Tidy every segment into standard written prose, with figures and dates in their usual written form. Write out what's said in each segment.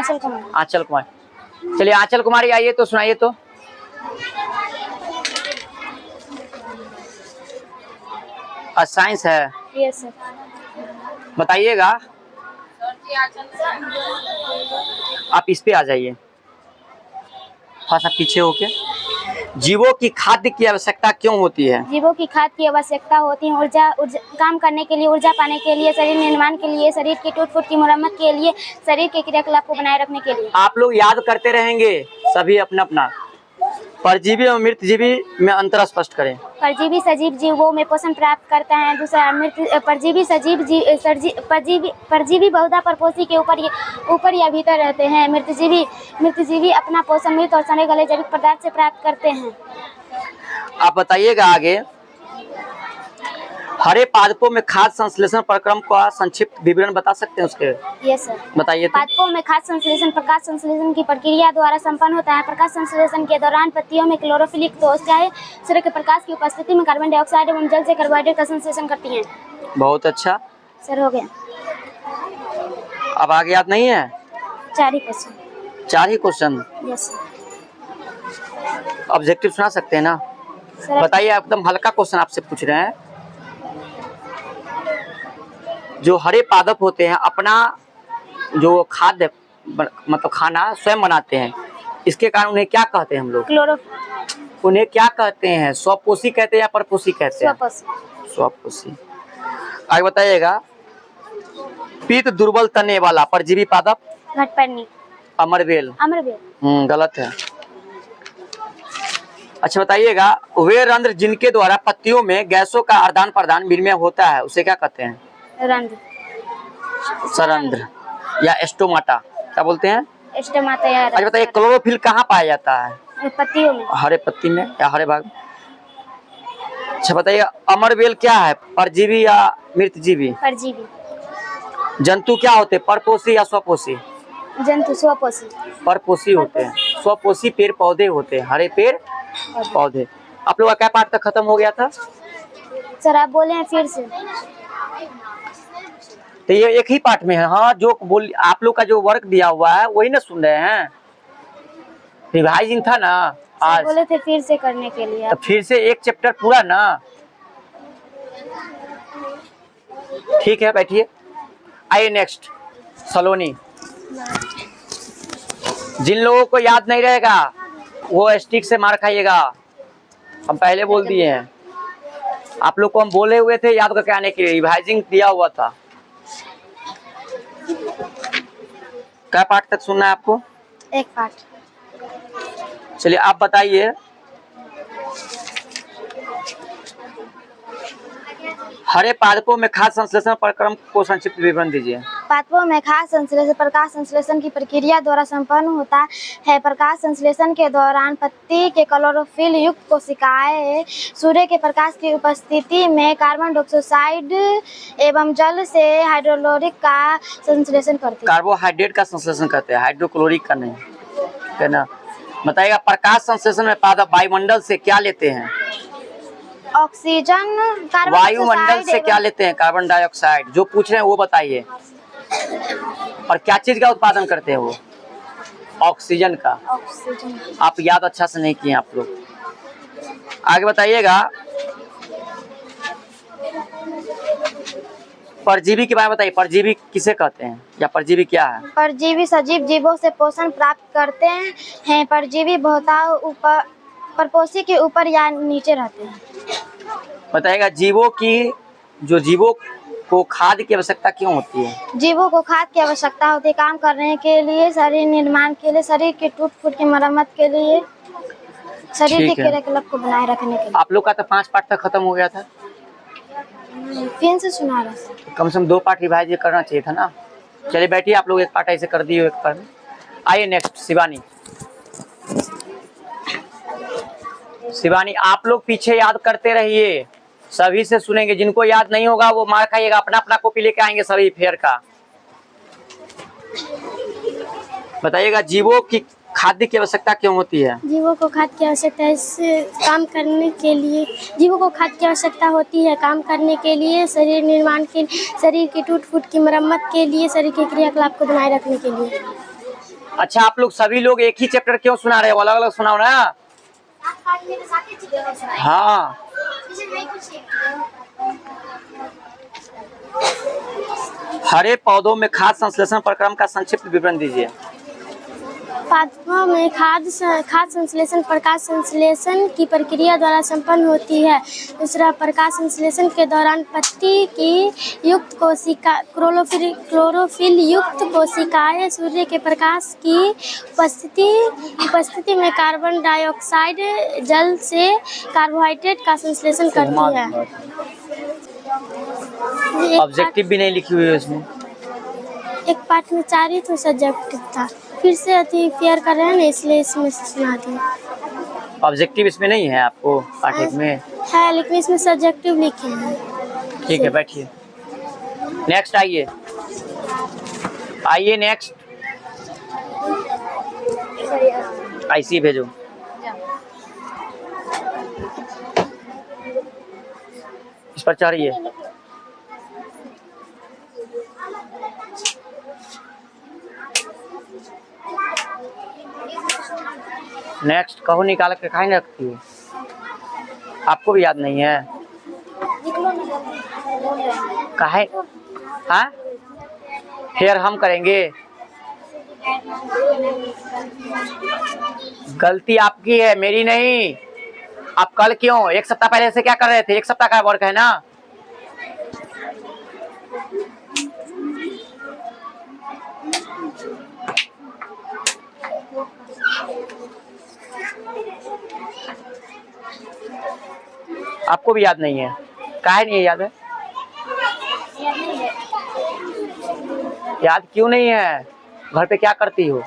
आंचल कुमार। आंचल कुमार। चलिए आंचल कुमारी आइए तो सुनाइए तो। साइंस है। Yes sir. बताइएगा। आप इस पे आ जाइए, थोड़ा सा पीछे होके। जीवों की खाद्य की आवश्यकता क्यों होती है? जीवों की खाद्य की आवश्यकता होती है ऊर्जा काम करने के लिए, ऊर्जा पाने के लिए, शरीर निर्माण के लिए, शरीर की टूट फूट की मरम्मत के लिए, शरीर के क्रियाकलाप को बनाए रखने के लिए। आप लोग याद करते रहेंगे सभी अपना अपना। परजीवी और मृतजीवी में अंतर स्पष्ट करें। परजीवी सजीव जीवों में पोषण प्राप्त करता है। दूसरा परजीवी सजीव परजीवी बहुधा परपोषी के ऊपर या भीतर रहते हैं। मृतजीवी अपना पोषण मृत और सड़े गले जैविक पदार्थ से प्राप्त करते हैं। आप बताइएगा आगे। हरे पादपों में खाद्य संश्लेषण प्रक्रम का संक्षिप्त विवरण बता सकते हैं उसके? Yes sir. बताइए तो। पादपों में खाद्य संश्लेषण प्रकाश संश्लेषण की प्रक्रिया द्वारा संपन्न होता है। प्रकाश संश्लेषण के दौरान पत्तियों में क्लोरोफिल कोशिकाएं सूर्य के प्रकाश की उपस्थिति में कार्बन डाइऑक्साइड एवं जल से कार्बोहाइड्रेट का संश्लेषण करती हैं। बहुत अच्छा सर, हो गया। अब आगे याद नहीं है? 4 ही क्वेश्चन। 4 ही क्वेश्चन? यस। ऑब्जेक्टिव सुना सकते हैं ना? बताइए, एकदम हल्का क्वेश्चन आपसे पूछ रहे हैं। जो हरे पादप होते हैं अपना जो खाद्य मतलब खाना स्वयं बनाते हैं, इसके कारण उन्हें क्या कहते हैं हम लोग? क्लोरोफिल। उन्हें क्या कहते हैं? स्वपोषी कहते हैं या परपोषी कहते हैं? स्वपोषी। स्वपोषी। आगे बताइएगा। पीत दुर्बल तने वाला परजीवी पादप? घटपर्णी। अमरबेल। अमरबेल। गलत है। अच्छा बताइएगा, वे रंध्र जिनके द्वारा पत्तियों में गैसों का आदान प्रदान विनिमय होता है उसे क्या कहते हैं? रंध्र। सरंध्र या एस्टोमाटा। क्या बोलते हैं? एस्टोमाटा या। अच्छा बताइए, क्लोरोफिल कहाँ पाया जाता है? पत्तियों में। हरे पत्ती में या हरे भाग? अच्छा बताइए, अमरबेल क्या है, परजीवी या मृतजीवी? परजीवी। जंतु क्या होते हैं, परपोषी या स्वपोषी? जंतु स्वपोषी। परपोषी होते हैं। स्वपोषी पेड़ पौधे होते हैं, हरे पेड़ पौधे। आप लोग का क्या पार्ट तक खत्म हो गया था? सर आप बोले हैं फिर से। तो ये एक ही पार्ट में है। हाँ, जो बोल आप लोग का जो वर्क दिया हुआ है वही ना सुन रहे हैं। रिवाइजिंग था ना आज। बोले थे फिर से करने के लिए। तो फिर से एक चैप्टर पूरा ना। ठीक है, बैठिए। आइए नेक्स्ट, सलोनी। जिन लोगों को याद नहीं रहेगा वो स्टिक से मार खाइएगा। हम पहले बोल दिए हैं। आप लोग को हम बोले हुए थे याद करके आने के लिए, रिवाइजिंग दिया हुआ था। क्या पार्ट तक सुनना है आपको? एक पार्ट। चलिए आप बताइए। हरे पादपों में खाद्य संश्लेषण प्रक्रम को संक्षिप्त विवरण दीजिए। पादपों में खाद्य संश्लेषण प्रकाश संश्लेषण की प्रक्रिया द्वारा संपन्न होता है। प्रकाश संश्लेषण के दौरान पत्ती के क्लोरोफिल युक्त कोशिकाएं सूर्य के प्रकाश की उपस्थिति में कार्बन डाइऑक्साइड एवं जल से हाइड्रोक्लोरिक का संश्लेषण करती है। कार्बोहाइड्रेट का संश्लेषण करते हैं, हाइड्रोक्लोरिक का नहीं, है ना? बताइएगा, प्रकाश संश्लेषण में पादप वायुमंडल से क्या लेते हैं? ऑक्सीजन। वायुमंडल से क्या लेते हैं? Carbon dioxide. जो पूछ रहे हैं वो बताइए। और क्या चीज का उत्पादन करते हैं वो? ऑक्सीजन का। ऑक्सीजन। आप याद अच्छा से नहीं किए आप लोग। आगे बताइएगा। परजीवी के बारे में बताइए। परजीवी किसे कहते हैं या परजीवी क्या है? परजीवी सजीव जीवों से पोषण प्राप्त करते हैं। परजीवी बहुतायत ऊपर परपोषी के ऊपर या नीचे रहते हैं। बताइएगा, जीवों को खाद्य की आवश्यकता क्यों होती है? जीवों को खाद्य की आवश्यकता होती है काम करने के लिए, शरीर निर्माण के लिए, शरीर की टूट फूट की मरम्मत के लिए, शरीर के क्रियाकलाप को बनाए रखने के लिए। आप लोग का तो 5 पार्ट तक खत्म हो गया था। फिर से सुना रहा। कम से कम 2 पार्ट रिवाइज करना चाहिए था ना। चलिए बैठिए, आप लोग एक पार्ट ऐसे कर दिए, एक पार्ट में। आइए नेक्स्ट, शिवानी। शिवानी, आप लोग पीछे याद करते रहिए, सभी से सुनेंगे। जिनको याद नहीं होगा वो मार खाइएगा। अपना अपना कॉपी लेके आएंगे सभी फेयर का। बताइएगा, जीवों की खाद्य की आवश्यकता क्यों होती है? जीवों को खाद्य की आवश्यकता है काम करने के लिए। जीवों को खाद्य की आवश्यकता होती है काम करने के लिए, शरीर निर्माण के लिए, शरीर की टूट फूट की मरम्मत के लिए, शरीर के क्रियाकलाप को बनाए रखने के लिए। अच्छा आप लोग सभी लोग एक ही चैप्टर क्यों सुना रहे हो, अलग अलग सुनाओ ना। हाँ हरे पौधों में खाद संश्लेषण प्रक्रम का संक्षिप्त विवरण दीजिए। पादपों में खाद संश्लेषण प्रकाश संश्लेषण की प्रक्रिया द्वारा संपन्न होती है। दूसरा, प्रकाश संश्लेषण के दौरान पत्ती की युक्त कोशिका क्लोरोफिल युक्त कोशिकाएं सूर्य के प्रकाश की उपस्थिति में कार्बन डाइऑक्साइड जल से कार्बोहाइड्रेट का संश्लेषण करती है। ऑब्जेक्टिव भी नहीं लिखी हुई है इसमें। एक पाठ में 4 ही तो सब्जेक्टिव था, फिर से अति फेयर कर रहे हैं ना, इसलिए इसमें सुना दिया। ऑब्जेक्टिव इसमें नहीं है आपको पाठ में? है लेकिन इसमें सब्जेक्टिव लिखे हैं। ठीक है बैठिए। नेक्स्ट आइए नेक्स्ट। आईसी भेजो। इस पर चढ़िए। नेक्स्ट कहो, निकाल के कहाँ रखती हो? आपको भी याद नहीं है? काहे? हाँ फिर हम करेंगे। गलती आपकी है, मेरी नहीं। आप कल क्यों, एक सप्ताह पहले से क्या कर रहे थे? एक सप्ताह का वर्क है ना। आपको भी याद नहीं है? काहे नहीं याद है? याद क्यों नहीं है? घर पे क्या करती हो?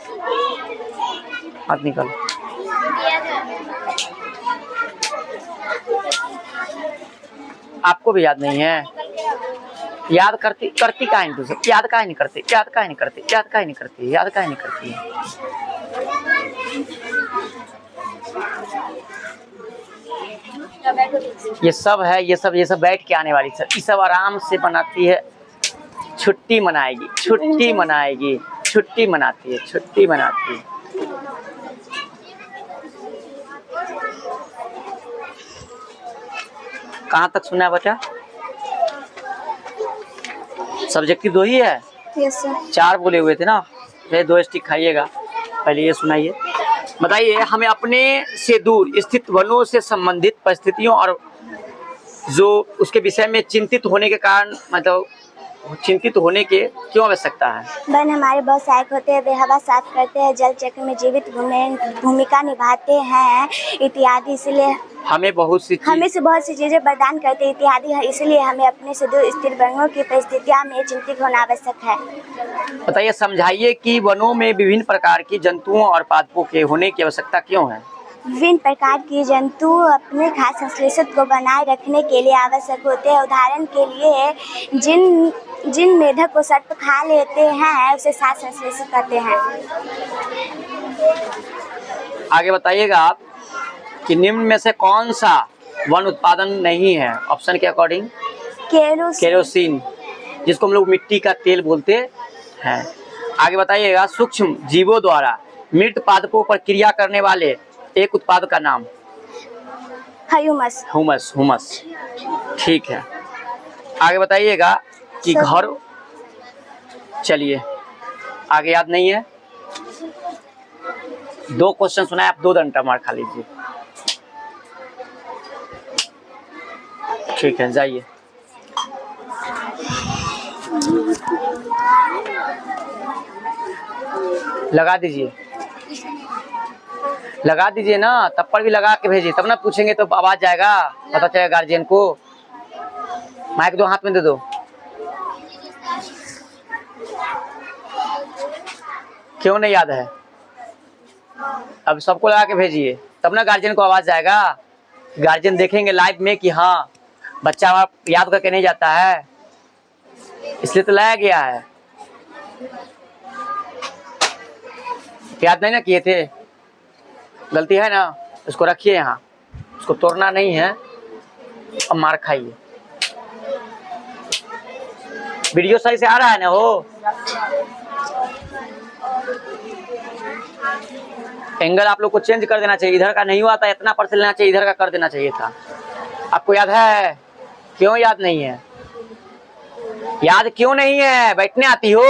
हाथ निकाल। आपको भी याद नहीं है? याद करती काहे नहीं? तुझे याद काहे नहीं करती? याद काहे नहीं करती? याद काहे नहीं करती? याद काहे नहीं करती? ये सब है, ये सब बैठ के आने वाली सर, ये सब आराम से बनाती है। छुट्टी मनाएगी, छुट्टी मनाएगी, छुट्टी मनाती है, छुट्टी मनाती है। कहाँ तक सुना है बच्चा? सब्जेक्टिव 2 ही है? Yes sir. 4 बोले हुए थे ना, ये 2 स्टिक खाइएगा। पहले ये सुनाइए। बताइए, हमें अपने से दूर स्थित वनों से संबंधित परिस्थितियों और जो उसके विषय में चिंतित होने के कारण, मतलब चिंतित होने के क्यों आवश्यकता है? वन हमारे बहुत सहायक होते हैं, वे हवा साफ करते हैं, जल चक्र में जीवित भूमिका निभाते हैं इत्यादि। इसलिए हमें बहुत सी चीजें प्रदान करते हैं इत्यादि। इसलिए हमें अपने से दूर स्थित वनों की परिस्थितियों में चिंतित होना आवश्यक है। बताइए, समझाइए कि वनों में विभिन्न प्रकार की जंतुओं और पादपों के होने की आवश्यकता क्यों है? विभिन्न प्रकार के जंतु अपने खाद्य संश्लेषण को बनाए रखने के लिए आवश्यक होते हैं। उदाहरण के लिए जिन मेढक को सर्प खा लेते हैं उसे खाद्य संश्लेषण करते हैं। आगे बताइएगा आप कि निम्न में से कौन सा वन उत्पादन नहीं है? ऑप्शन के अकॉर्डिंग केरोसिन, जिसको हम लोग मिट्टी का तेल बोलते हैं। आगे बताइएगा, सूक्ष्म जीवों द्वारा मृत पादपों पर क्रिया करने वाले एक उत्पाद का नाम? हुमस। ठीक है। आगे बताइएगा कि घर, चलिए आगे याद नहीं है। 2 क्वेश्चन सुना है, आप 2 घंटा मार खा लीजिए। ठीक है, जाइए। लगा दीजिए ना, तब पर भी लगा के भेजिए, तब ना पूछेंगे तो आवाज जाएगा, पता चलेगा गार्जियन को। माइक दो, हाथ में दे दो। क्यों नहीं याद है? अब सबको लगा के भेजिए, तब ना गार्जियन को आवाज जाएगा। गार्जियन देखेंगे लाइव में कि हाँ बच्चा हमारा याद करके नहीं जाता है, इसलिए तो लाया गया है। याद नहीं ना किए थे, गलती है ना, इसको रखिए यहाँ, इसको तोड़ना नहीं है। अब मार खाइए। वीडियो सही से आ रहा है ना? हो एंगल आप लोग को चेंज कर देना चाहिए, इधर का नहीं हुआ था, इतना % लेना चाहिए, इधर का कर देना चाहिए था। आपको याद है? क्यों याद नहीं है? याद क्यों नहीं है? बैठने आती हो?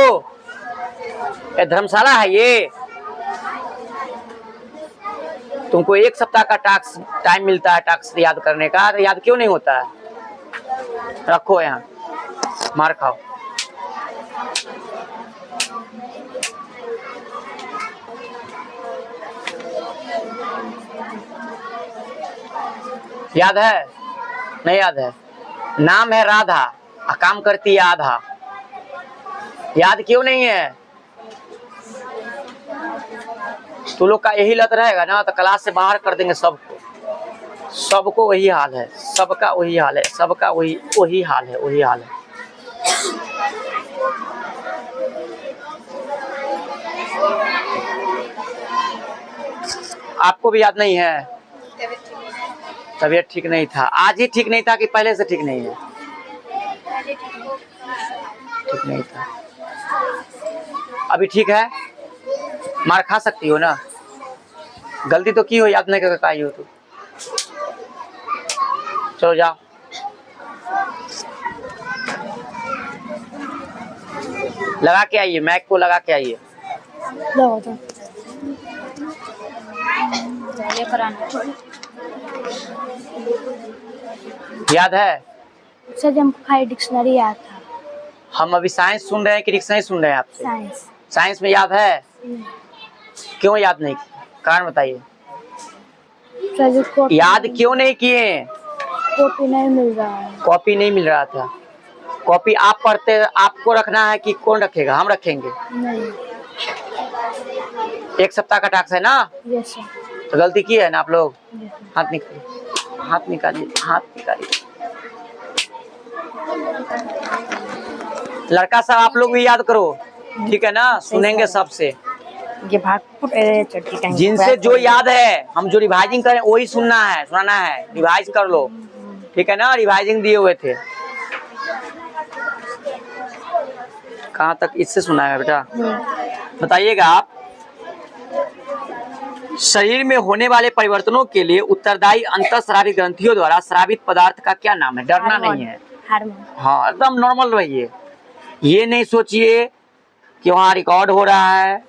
ये धर्मशाला है ये? तुमको 1 सप्ताह का टाइम मिलता है टास्क याद करने का, तो याद क्यों नहीं होता है? रखो यहाँ, मार खाओ। याद है? नहीं याद है? नाम है राधा, काम करती है आधा। याद क्यों नहीं है? तू लोग का यही लत रहेगा ना तो क्लास से बाहर कर देंगे सबको। सबको वही हाल है, सबका वही हाल है, सबका वही हाल है, वही हाल है। आपको भी याद नहीं है? तबीयत ठीक नहीं था। आज ही ठीक नहीं था कि पहले से ठीक नहीं है? ठीक नहीं था। अभी ठीक है? मार खा सकती हो ना? गलती तो की हो, याद नहीं करके आई हो तो। चलो जाओ। लगा के आइए, मैक को लगा के आइए। याद है? सर हमको खाली डिक्शनरी याद था। हम अभी साइंस सुन रहे हैं कि डिक्शनरी सुन रहे हैं आपसे? साइंस। साइंस में याद है? क्यों याद नहीं किया? कारण बताइए। याद क्यों नहीं किए? कॉपी नहीं मिल रहा है। कॉपी नहीं मिल रहा था। कॉपी आप पढ़ते, आपको रखना है कि कौन रखेगा? हम रखेंगे। नहीं। 1 सप्ताह का टास्क है ना? Yes sir. तो गलती की है ना आप लोग? हाथ निकालिए, हाथ निकालिए, हाथ निकालिए। लड़का सब आप लोग भी याद करो, ठीक है ना? सुनेंगे सबसे। जिनसे जो याद है, हम जो रिवाइजिंग करें वही सुनना है, सुनाना है। रिवाइज कर लो, ठीक है ना? रिवाइजिंग दिए हुए थे। कहाँ तक इससे सुना है बेटा? बताइएगा आप। शरीर में होने वाले परिवर्तनों के लिए उत्तरदायी अंतःस्रावी ग्रंथियों द्वारा स्रावित पदार्थ का क्या नाम है? डरना नहीं है। हार्मोन। हाँ, एकदम नॉर्मल रहिए। ये नहीं सोचिए कि वहाँ रिकॉर्ड हो रहा है।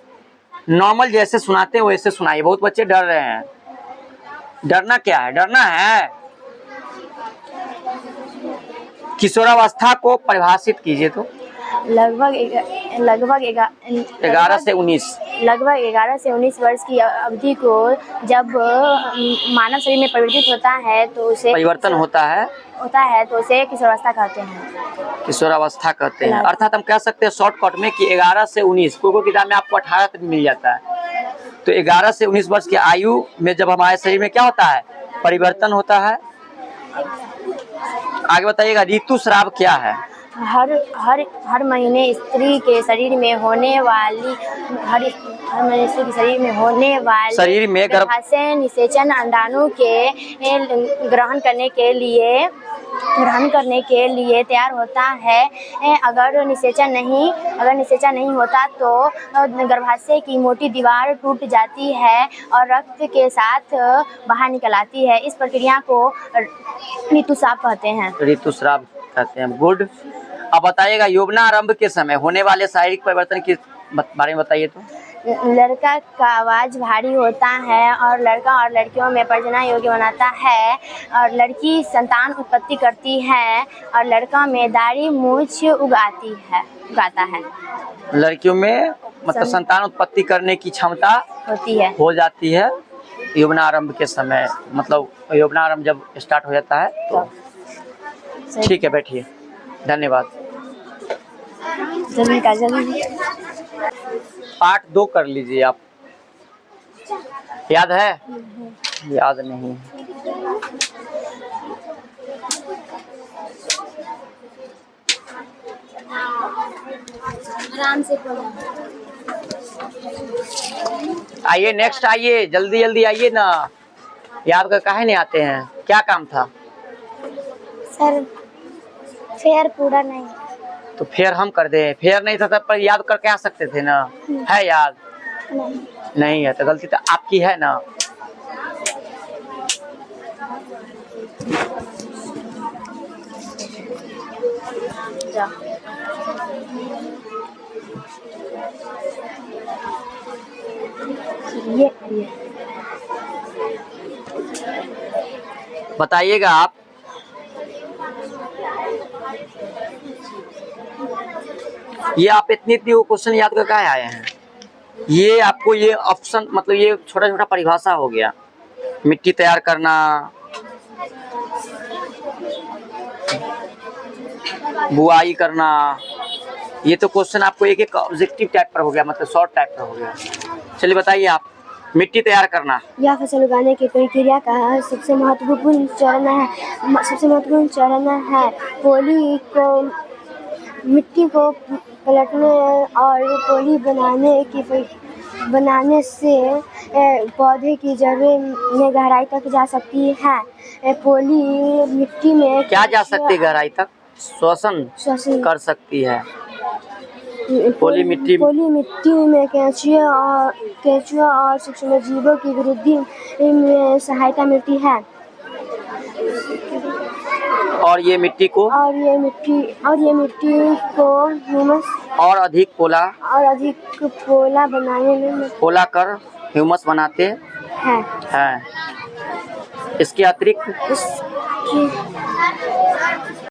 नॉर्मल जैसे सुनाते हैं वैसे सुनाइए। बहुत बच्चे डर रहे हैं। डरना क्या है? डरना है? किशोरावस्था को परिभाषित कीजिए तो। लगभग 11 से 19। लगभग 11 से 19 वर्ष की अवधि को जब मानव शरीर में परिवर्तित होता है तो उसे परिवर्तन होता है तो उसे किशोरावस्था कहते हैं। किशोरावस्था कहते हैं। अर्थात हम कह सकते हैं शॉर्टकट में कि 11 से 19। कोई किताब में आपको 18 तक मिल जाता है। तो 11 से 19 वर्ष की आयु में जब हमारे शरीर में क्या होता है? परिवर्तन होता है। आगे बताइएगा, ऋतुस्राव क्या है? हर महीने स्त्री के शरीर में होने वाली शरीर में गर्भाशय निषेचन अंडाणु के ग्रहण करने के लिए तैयार होता है। अगर निषेचन नहीं होता तो गर्भाशय की मोटी दीवार टूट जाती है और रक्त के साथ बाहर निकल आती है। इस प्रक्रिया को ऋतुस्राव कहते हैं। ऋतुस्राव कहते हैं। गुड। अब बताइएगा, यौवनारंभ के समय होने वाले शारीरिक परिवर्तन के बारे में बताइए तो। लड़का का आवाज भारी होता है और लड़का और लड़कियों में प्रजनन योग्य बनाता है और लड़की संतान उत्पत्ति करती है और लड़का में दाढ़ी मूंछ उगाता है। लड़कियों में मतलब संतान उत्पत्ति करने की क्षमता हो जाती है यौवनारंभ के समय। मतलब यौवनारंभ जब स्टार्ट हो जाता है तो। ठीक है, बैठिए। धन्यवाद। जल्दी पार्ट 2 कर लीजिए आप। याद है? याद नहीं। आराम से बोलो। आइए, नेक्स्ट आइए, जल्दी आइए ना। याद कर काहे नहीं आते हैं? क्या काम था? सर फेयर पूरा नहीं। तो फेयर हम कर दें। फेयर नहीं था तब पर याद करके आ सकते थे ना। है याद? नहीं है, तो गलती तो आपकी है ना। ये बताइएगा आप। ये आप इतनी क्वेश्चन याद करके आए हैं। ये आपको ये ऑप्शन मतलब ये छोटा छोटा परिभाषा हो गया। मिट्टी तैयार करना, बुआई करना, ये तो क्वेश्चन आपको एक एक ऑब्जेक्टिव टाइप पर हो गया, मतलब शॉर्ट टाइप पर हो गया। चलिए बताइए आप। मिट्टी तैयार करना यह फसल उगाने की प्रक्रिया का सबसे महत्वपूर्ण चरण है। पोली को मिट्टी को पलटने और पोली बनाने से पौधे की जड़ें में गहराई तक जा सकती है। पोली मिट्टी में क्या जा सकती है गहराई तक? श्वसन कर सकती है। पोली मिट्टी में केंचुआ और सूक्ष्म जीवों की वृद्धि में सहायता मिलती है। और ये मिट्टी को ह्यूमस और अधिक पोला बनाने में पोला कर ह्यूमस बनाते हैं। इसके अतिरिक्त